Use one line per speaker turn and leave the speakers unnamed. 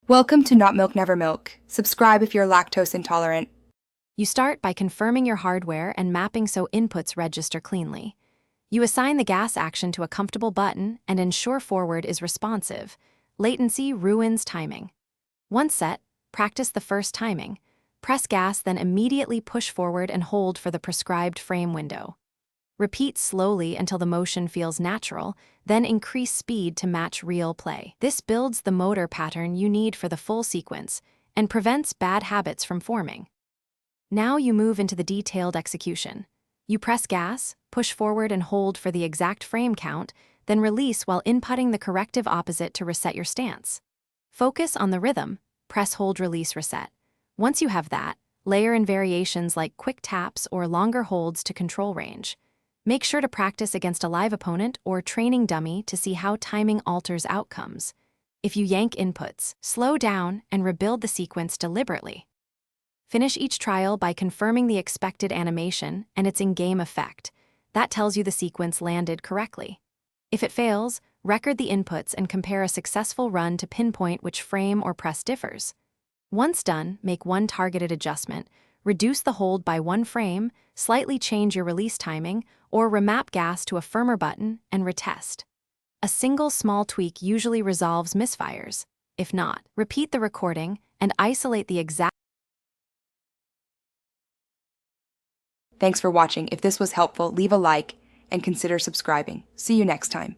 Welcome to Not Milk Never Milk. Subscribe if you're lactose intolerant.
You start by confirming your hardware and mapping so inputs register cleanly. You assign the gas action to a comfortable button and ensure forward is responsive. Latency ruins timing. Once set, practice the first timing. Press gas, then immediately push forward and hold for the prescribed frame window. Repeat slowly until the motion feels natural, then increase speed to match real play. This builds the motor pattern you need for the full sequence and prevents bad habits from forming. Now you move into the detailed execution. You press gas, push forward and hold for the exact frame count, then release while inputting the corrective opposite to reset your stance. Focus on the rhythm, press, hold, release, reset. Once you have that, layer in variations like quick taps or longer holds to control range. Make sure to practice against a live opponent or training dummy to see how timing alters outcomes. If you yank inputs, slow down and rebuild the sequence deliberately. Finish each trial by confirming the expected animation and its in-game effect. That tells you the sequence landed correctly. If it fails, record the inputs and compare a successful run to pinpoint which frame or press differs. Once done, make one targeted adjustment, reduce the hold by one frame, slightly change your release timing, or remap gas to a firmer button and retest. A single small tweak usually resolves misfires. If not, repeat the recording and isolate the exact.
Thanks for watching. If this was helpful, leave a like and consider subscribing. See you next time.